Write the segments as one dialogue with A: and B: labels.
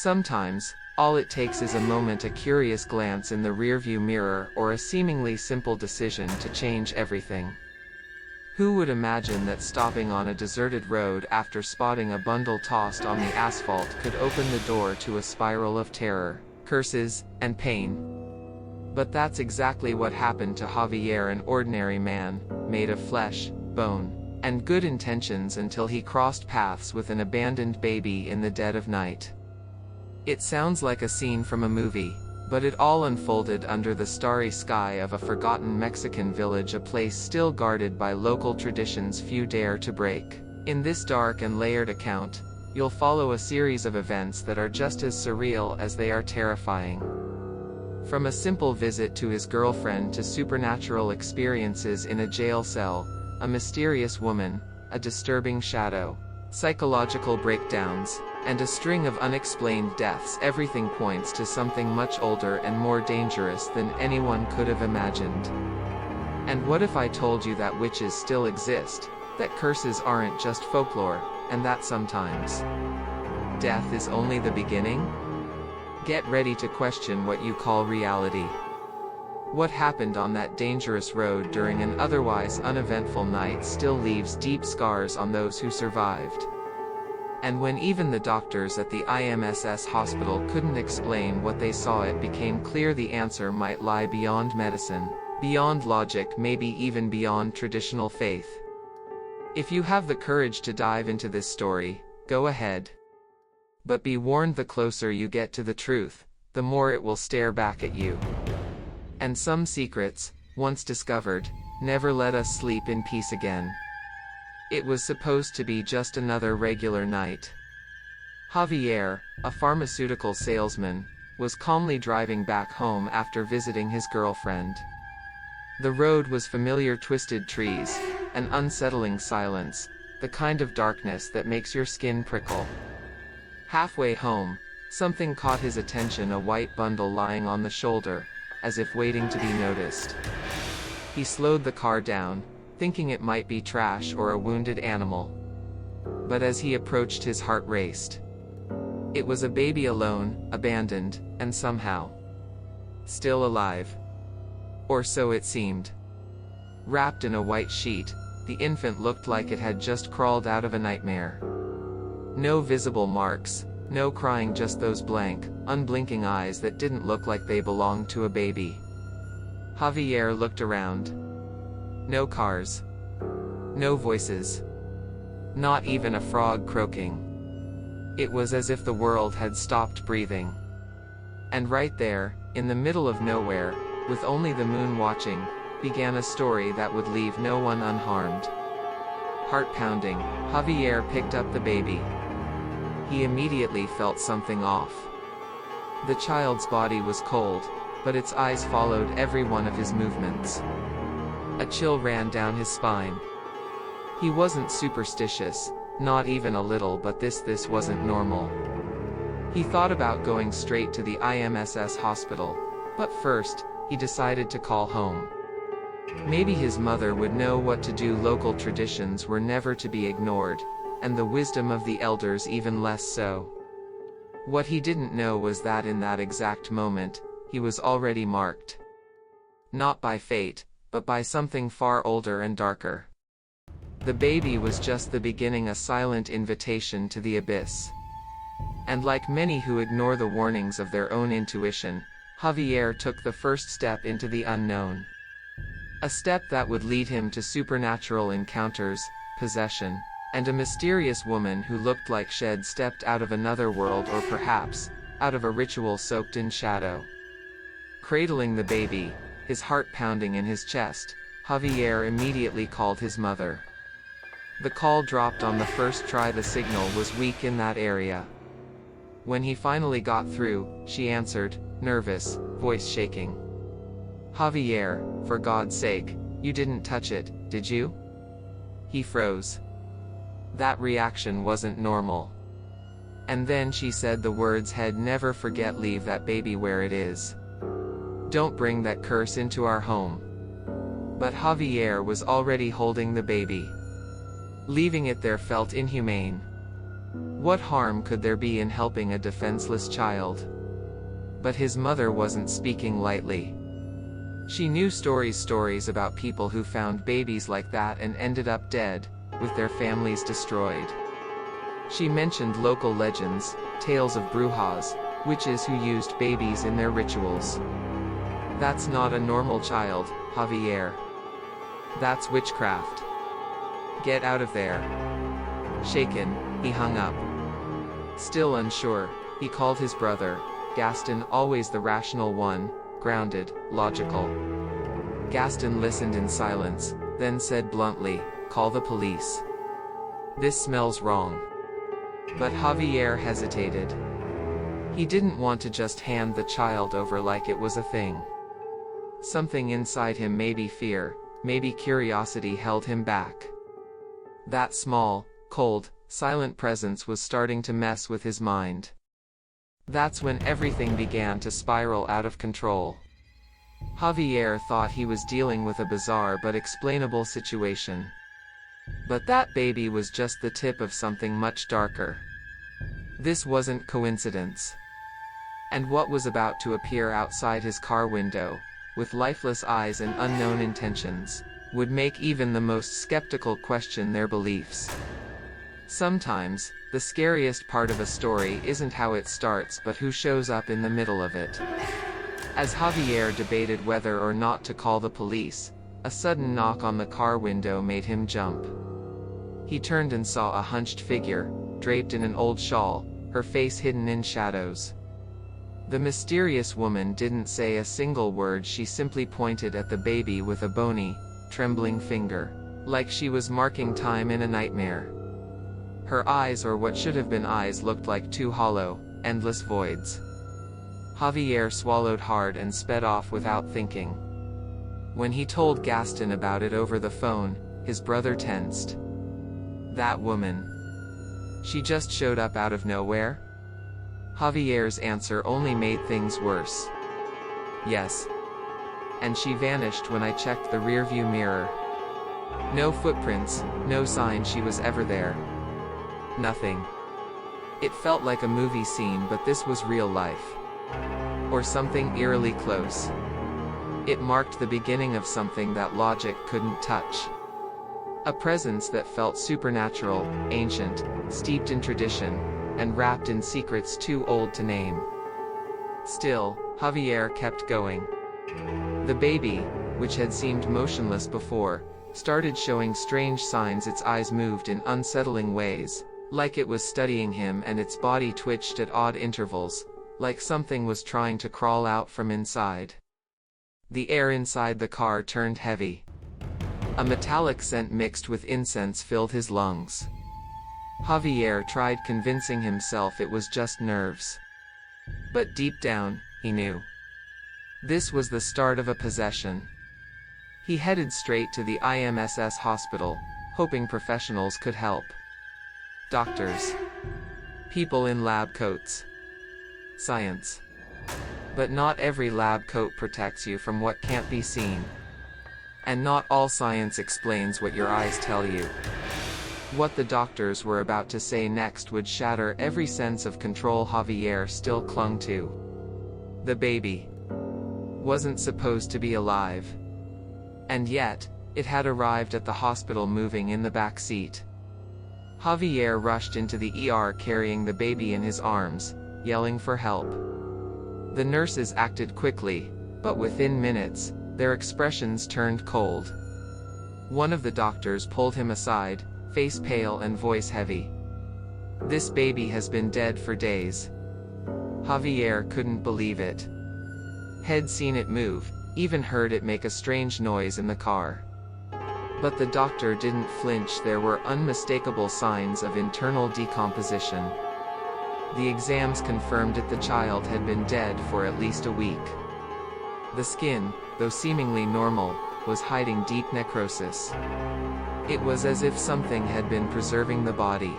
A: Sometimes, all it takes is a moment, a curious glance in the rearview mirror, or a seemingly simple decision to change everything. Who would imagine that stopping on a deserted road after spotting a bundle tossed on the asphalt could open the door to a spiral of terror, curses, and pain? But that's exactly what happened to Javier, an ordinary man, made of flesh, bone, and good intentions, until he crossed paths with an abandoned baby in the dead of night. It sounds like a scene from a movie, but it all unfolded under the starry sky of a forgotten Mexican village, a place still guarded by local traditions few dare to break. In this dark and layered account, you'll follow a series of events that are just as surreal as they are terrifying. From a simple visit to his girlfriend to supernatural experiences in a jail cell, a mysterious woman, a disturbing shadow, psychological breakdowns, and a string of unexplained deaths, everything points to something much older and more dangerous than anyone could have imagined. And what if I told you that witches still exist, that curses aren't just folklore, and that sometimes death is only the beginning? Get ready to question what you call reality. What happened on that dangerous road during an otherwise uneventful night still leaves deep scars on those who survived. And when even the doctors at the IMSS hospital couldn't explain what they saw, it became clear the answer might lie beyond medicine, beyond logic, maybe even beyond traditional faith. If you have the courage to dive into this story, go ahead. But be warned, the closer you get to the truth, the more it will stare back at you. And some secrets, once discovered, never let us sleep in peace again. It was supposed to be just another regular night. Javier, a pharmaceutical salesman, was calmly driving back home after visiting his girlfriend. The road was familiar: twisted trees, an unsettling silence, the kind of darkness that makes your skin prickle. Halfway home, something caught his attention: a white bundle lying on the shoulder, as if waiting to be noticed. He slowed the car down, thinking it might be trash or a wounded animal. But as he approached, his heart raced. It was a baby, alone, abandoned, and somehow still alive. Or so it seemed. Wrapped in a white sheet, the infant looked like it had just crawled out of a nightmare. No visible marks, no crying, just those blank, unblinking eyes that didn't look like they belonged to a baby. Javier looked around. No cars. No voices. Not even a frog croaking. It was as if the world had stopped breathing. And right there, in the middle of nowhere, with only the moon watching, began a story that would leave no one unharmed. Heart pounding, Javier picked up the baby. He immediately felt something off. The child's body was cold, but its eyes followed every one of his movements. A chill ran down his spine. He wasn't superstitious, not even a little, but this wasn't normal. He thought about going straight to the IMSS hospital, but first, he decided to call home. Maybe his mother would know what to do. Local traditions were never to be ignored, and the wisdom of the elders even less so. What he didn't know was that in that exact moment, he was already marked. Not by fate, but by something far older and darker. The baby was just the beginning, a silent invitation to the abyss. And like many who ignore the warnings of their own intuition, Javier took the first step into the unknown. A step that would lead him to supernatural encounters, possession, and a mysterious woman who looked like she'd stepped out of another world, or perhaps, out of a ritual soaked in shadow. Cradling the baby, his heart pounding in his chest, Javier immediately called his mother. The call dropped on the first try. The signal was weak in that area. When he finally got through, she answered, nervous, voice shaking. "Javier, for God's sake, you didn't touch it, did you?" He froze. That reaction wasn't normal. And then she said the words he'd never forget: "Leave that baby where it is. Don't bring that curse into our home." But Javier was already holding the baby. Leaving it there felt inhumane. What harm could there be in helping a defenseless child? But his mother wasn't speaking lightly. She knew stories about people who found babies like that and ended up dead, with their families destroyed. She mentioned local legends, tales of brujas, witches who used babies in their rituals. That's not a normal child, Javier. That's witchcraft. Get out of there. Shaken, he hung up. Still unsure, he called his brother, Gaston, always the rational one, grounded, logical. Gaston listened in silence, then said bluntly, "Call the police. This smells wrong." But Javier hesitated. He didn't want to just hand the child over like it was a thing. Something inside him, maybe fear, maybe curiosity, held him back. That small, cold, silent presence was starting to mess with his mind. That's when everything began to spiral out of control. Javier thought he was dealing with a bizarre but explainable situation. But that baby was just the tip of something much darker. This wasn't coincidence. And what was about to appear outside his car window, with lifeless eyes and unknown intentions, would make even the most skeptical question their beliefs. Sometimes, the scariest part of a story isn't how it starts but who shows up in the middle of it. As Javier debated whether or not to call the police, a sudden knock on the car window made him jump. He turned and saw a hunched figure, draped in an old shawl, her face hidden in shadows. The mysterious woman didn't say a single word. She simply pointed at the baby with a bony, trembling finger, like she was marking time in a nightmare. Her eyes, or what should have been eyes, looked like two hollow, endless voids. Javier swallowed hard and sped off without thinking. When he told Gaston about it over the phone, his brother tensed. That woman. She just showed up out of nowhere? Javier's answer only made things worse. Yes. And she vanished when I checked the rearview mirror. No footprints, no sign she was ever there. Nothing. It felt like a movie scene, but this was real life. Or something eerily close. It marked the beginning of something that logic couldn't touch. A presence that felt supernatural, ancient, steeped in tradition, and wrapped in secrets too old to name. Still, Javier kept going. The baby, which had seemed motionless before, started showing strange signs. Its eyes moved in unsettling ways, like it was studying him, and its body twitched at odd intervals, like something was trying to crawl out from inside. The air inside the car turned heavy. A metallic scent mixed with incense filled his lungs. Javier tried convincing himself it was just nerves. But deep down, he knew. This was the start of a possession. He headed straight to the IMSS hospital, hoping professionals could help. Doctors. People in lab coats. Science. But not every lab coat protects you from what can't be seen. And not all science explains what your eyes tell you. What the doctors were about to say next would shatter every sense of control Javier still clung to. The baby wasn't supposed to be alive. And yet, it had arrived at the hospital, moving in the back seat. Javier rushed into the ER carrying the baby in his arms, yelling for help. The nurses acted quickly, but within minutes, their expressions turned cold. One of the doctors pulled him aside, face pale and voice heavy. "This baby has been dead for days." Javier couldn't believe it. Had seen it move, even heard it make a strange noise in the car. But the doctor didn't flinch. There were unmistakable signs of internal decomposition. The exams confirmed it. The child had been dead for at least a week. The skin, though seemingly normal, was hiding deep necrosis. It was as if something had been preserving the body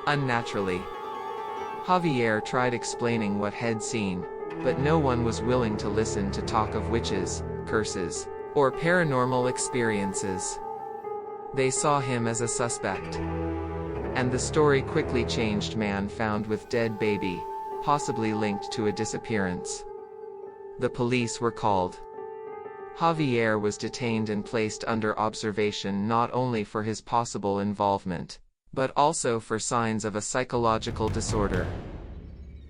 A: unnaturally. Javier tried explaining what had seen, but no one was willing to listen to talk of witches, curses, or paranormal experiences. They saw him as a suspect. And the story quickly changed: man found with dead baby, possibly linked to a disappearance. The police were called. Javier was detained and placed under observation not only for his possible involvement, but also for signs of a psychological disorder.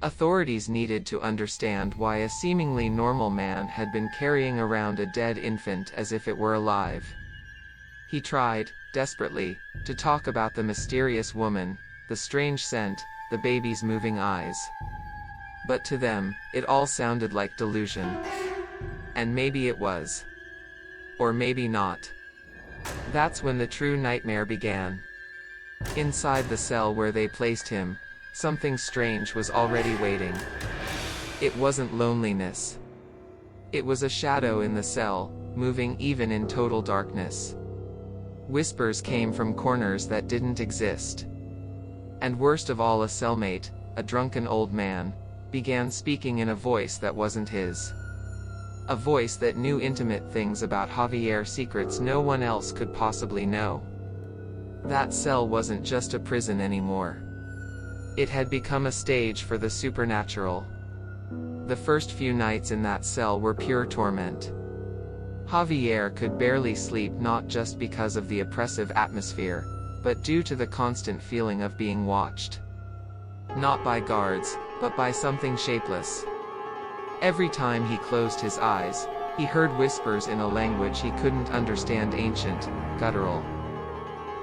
A: Authorities needed to understand why a seemingly normal man had been carrying around a dead infant as if it were alive. He tried, desperately, to talk about the mysterious woman, the strange scent, the baby's moving eyes. But to them, it all sounded like delusion. And maybe it was. Or maybe not. That's when the true nightmare began. Inside the cell where they placed him, something strange was already waiting. It wasn't loneliness. It was a shadow in the cell, moving even in total darkness. Whispers came from corners that didn't exist. And worst of all, a cellmate, a drunken old man, began speaking in a voice that wasn't his. A voice that knew intimate things about Javier, secrets no one else could possibly know. That cell wasn't just a prison anymore. It had become a stage for the supernatural. The first few nights in that cell were pure torment. Javier could barely sleep, not just because of the oppressive atmosphere, but due to the constant feeling of being watched. Not by guards, but by something shapeless. Every time he closed his eyes, he heard whispers in a language he couldn't understand, ancient, guttural.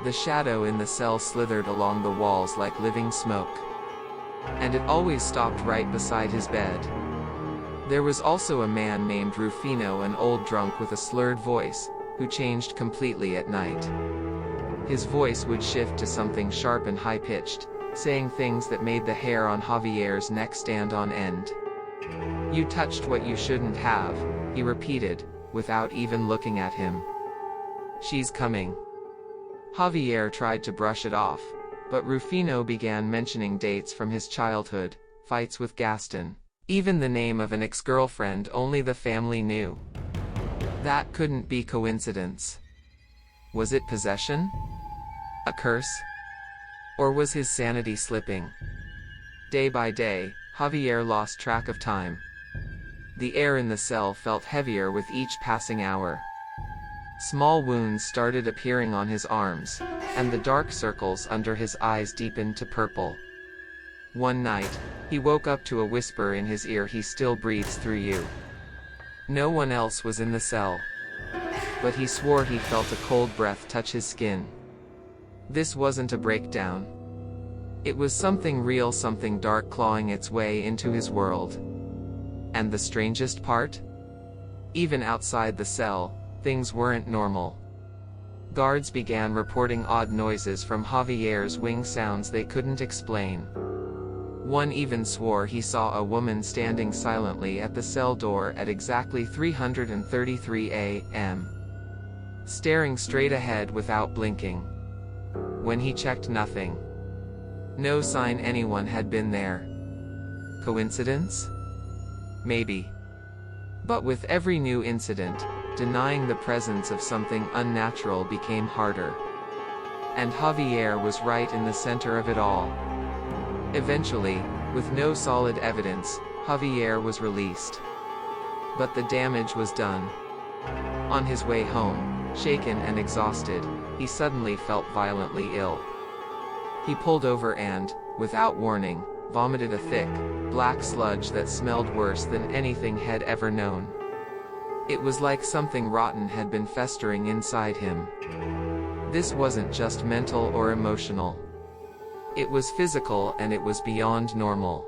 A: The shadow in the cell slithered along the walls like living smoke. And it always stopped right beside his bed. There was also a man named Rufino, an old drunk with a slurred voice, who changed completely at night. His voice would shift to something sharp and high-pitched, saying things that made the hair on Javier's neck stand on end. "You touched what you shouldn't have," he repeated, without even looking at him. "She's coming." Javier tried to brush it off, but Rufino began mentioning dates from his childhood, fights with Gaston, even the name of an ex-girlfriend only the family knew. That couldn't be coincidence. Was it possession? A curse? Or was his sanity slipping? Day by day, Javier lost track of time. The air in the cell felt heavier with each passing hour. Small wounds started appearing on his arms, and the dark circles under his eyes deepened to purple. One night, he woke up to a whisper in his ear: "He still breathes through you." No one else was in the cell. But he swore he felt a cold breath touch his skin. This wasn't a breakdown. It was something real, something dark clawing its way into his world. And the strangest part? Even outside the cell, things weren't normal. Guards began reporting odd noises from Javier's wing, sounds they couldn't explain. One even swore he saw a woman standing silently at the cell door at exactly 3:33 a.m., staring straight ahead without blinking. When he checked, nothing. No sign anyone had been there. Coincidence? Maybe. But with every new incident, denying the presence of something unnatural became harder. And Javier was right in the center of it all. Eventually, with no solid evidence, Javier was released. But the damage was done. On his way home, shaken and exhausted, he suddenly felt violently ill. He pulled over and, without warning, vomited a thick, black sludge that smelled worse than anything had ever known. It was like something rotten had been festering inside him. This wasn't just mental or emotional. It was physical, and it was beyond normal.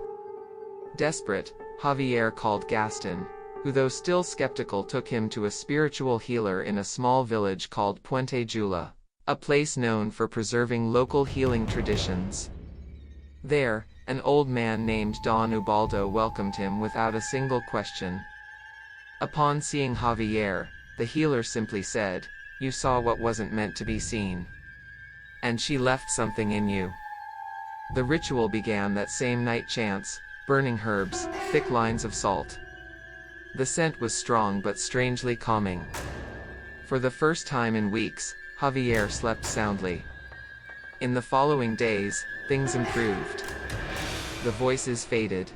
A: Desperate, Javier called Gaston, who, though still skeptical, took him to a spiritual healer in a small village called Puente Jula, a place known for preserving local healing traditions. There, an old man named Don Ubaldo welcomed him without a single question. Upon seeing Javier, the healer simply said, "You saw what wasn't meant to be seen. And she left something in you." The ritual began that same night: chants, burning herbs, thick lines of salt. The scent was strong but strangely calming. For the first time in weeks, Javier slept soundly. In the following days, things improved. The voices faded.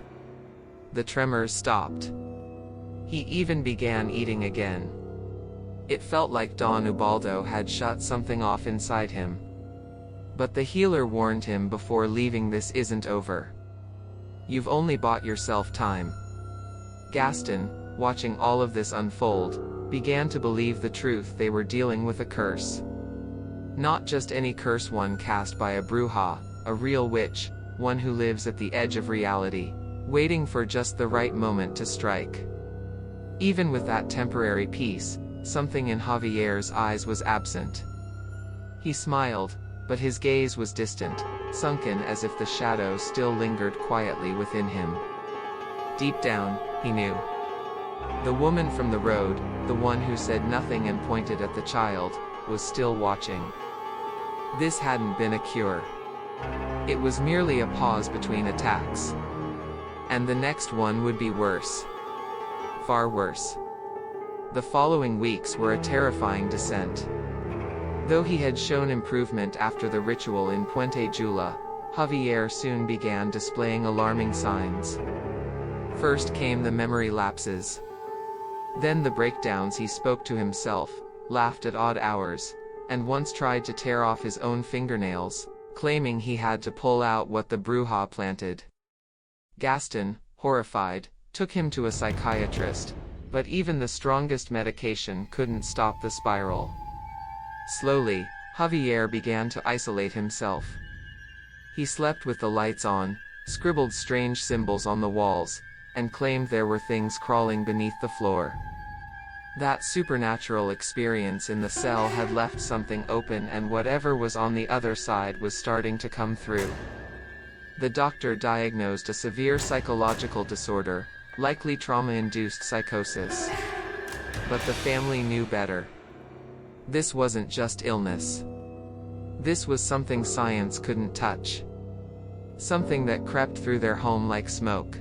A: The tremors stopped. He even began eating again. It felt like Don Ubaldo had shut something off inside him. But the healer warned him before leaving, this isn't over. You've only bought yourself time. Gaston, watching all of this unfold, began to believe the truth. They were dealing with a curse. Not just any curse, one cast by a bruja, a real witch, one who lives at the edge of reality, waiting for just the right moment to strike. Even with that temporary peace, something in Javier's eyes was absent. He smiled, but his gaze was distant, sunken, as if the shadow still lingered quietly within him. Deep down, he knew. The woman from the road, the one who said nothing and pointed at the child, was still watching. This hadn't been a cure. It was merely a pause between attacks. And the next one would be worse. Far worse. The following weeks were a terrifying descent. Though he had shown improvement after the ritual in Puente Jula, Javier soon began displaying alarming signs. First came the memory lapses. Then the breakdowns. He spoke to himself, laughed at odd hours, and once tried to tear off his own fingernails, claiming he had to pull out what the bruja planted. Gaston, horrified, took him to a psychiatrist, but even the strongest medication couldn't stop the spiral. Slowly, Javier began to isolate himself. He slept with the lights on, scribbled strange symbols on the walls, and claimed there were things crawling beneath the floor. That supernatural experience in the cell had left something open, and whatever was on the other side was starting to come through. The doctor diagnosed a severe psychological disorder, likely trauma-induced psychosis. But the family knew better. This wasn't just illness. This was something science couldn't touch. Something that crept through their home like smoke.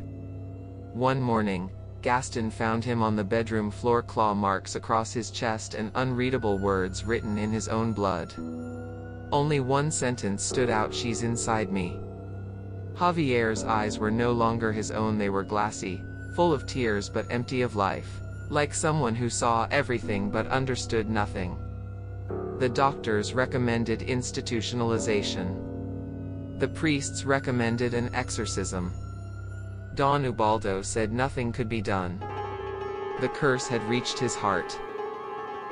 A: One morning, Gaston found him on the bedroom floor, claw marks across his chest and unreadable words written in his own blood. Only one sentence stood out: "She's inside me." Javier's eyes were no longer his own. They were glassy, full of tears but empty of life, like someone who saw everything but understood nothing. The doctors recommended institutionalization. The priests recommended an exorcism. Don Ubaldo said nothing could be done. The curse had reached his heart.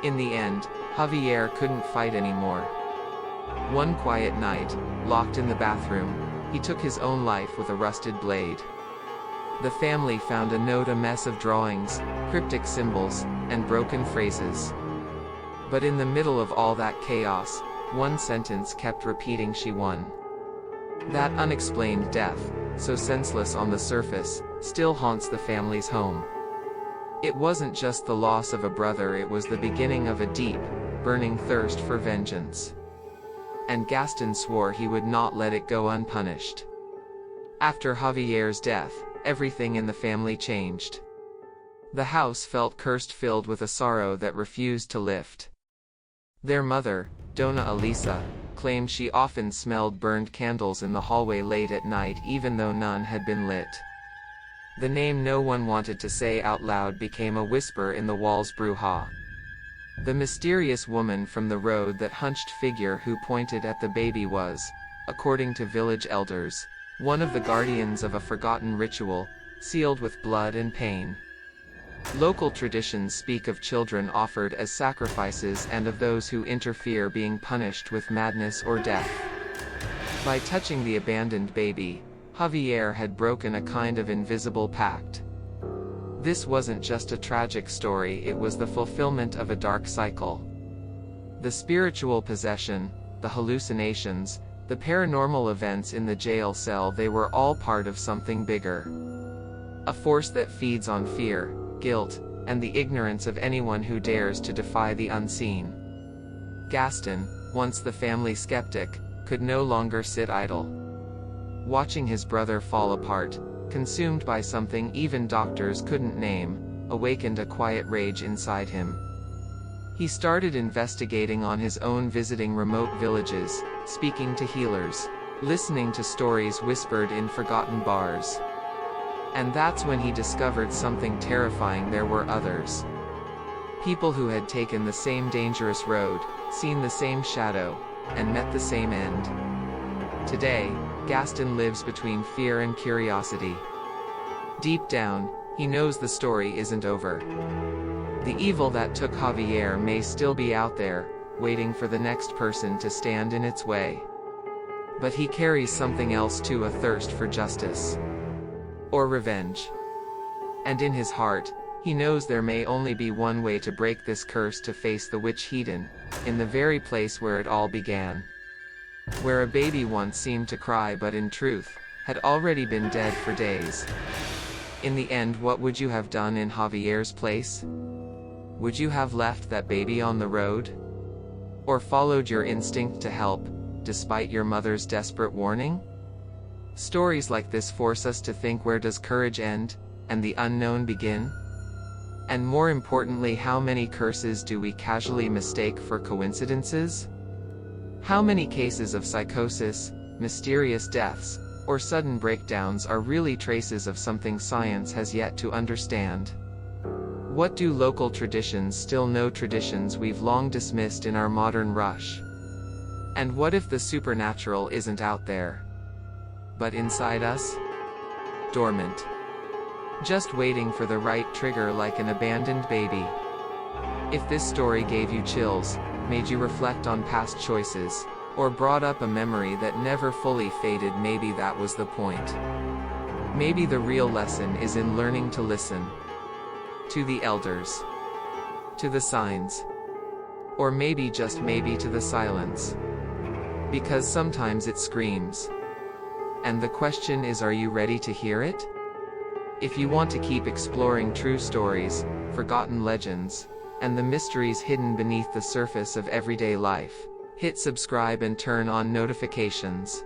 A: In the end, Javier couldn't fight anymore. One quiet night, locked in the bathroom, he took his own life with a rusted blade. The family found a note, a mess of drawings, cryptic symbols, and broken phrases. But in the middle of all that chaos, one sentence kept repeating: "She won." That unexplained death, so senseless on the surface, still haunts the family's home. It wasn't just the loss of a brother, it was the beginning of a deep, burning thirst for vengeance. And Gaston swore he would not let it go unpunished. After Javier's death, everything in the family changed. The house felt cursed, filled with a sorrow that refused to lift. Their mother, Dona Elisa, claimed she often smelled burned candles in the hallway late at night, even though none had been lit. The name no one wanted to say out loud became a whisper in the walls: Bruja. The mysterious woman from the road, that hunched figure who pointed at the baby, was, according to village elders, one of the guardians of a forgotten ritual, sealed with blood and pain. Local traditions speak of children offered as sacrifices and of those who interfere being punished with madness or death. By touching the abandoned baby, Javier had broken a kind of invisible pact. This wasn't just a tragic story, it was the fulfillment of a dark cycle. The spiritual possession, the hallucinations, the paranormal events in the jail cell, they were all part of something bigger. A force that feeds on fear, guilt, and the ignorance of anyone who dares to defy the unseen. Gaston, once the family skeptic, could no longer sit idle. Watching his brother fall apart, consumed by something even doctors couldn't name, awakened a quiet rage inside him. He started investigating on his own, visiting remote villages, speaking to healers, listening to stories whispered in forgotten bars. And that's when he discovered something terrifying. There were others. People who had taken the same dangerous road, seen the same shadow, and met the same end. Today, Gaston lives between fear and curiosity. Deep down, he knows the story isn't over. The evil that took Javier may still be out there, waiting for the next person to stand in its way. But he carries something else too, a thirst for justice. Or revenge. And in his heart, he knows there may only be one way to break this curse, to face the witch hidden in the very place where it all began. Where a baby once seemed to cry but in truth, had already been dead for days. In the end, what would you have done in Javier's place? Would you have left that baby on the road? Or followed your instinct to help, despite your mother's desperate warning? Stories like this force us to think, where does courage end, and the unknown begin? And more importantly, how many curses do we casually mistake for coincidences? How many cases of psychosis, mysterious deaths, or sudden breakdowns are really traces of something science has yet to understand? What do local traditions still know, traditions we've long dismissed in our modern rush? And what if the supernatural isn't out there, but inside us? Dormant. Just waiting for the right trigger, like an abandoned baby. If this story gave you chills, made you reflect on past choices, or brought up a memory that never fully faded, maybe that was the point. Maybe the real lesson is in learning to listen. To the elders. To the signs. Or maybe, just maybe, to the silence. Because sometimes it screams. And the question is, are you ready to hear it? If you want to keep exploring true stories, forgotten legends, and the mysteries hidden beneath the surface of everyday life, hit subscribe and turn on notifications.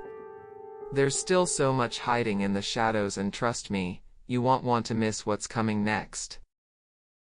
A: There's still so much hiding in the shadows, and trust me, you won't want to miss what's coming next.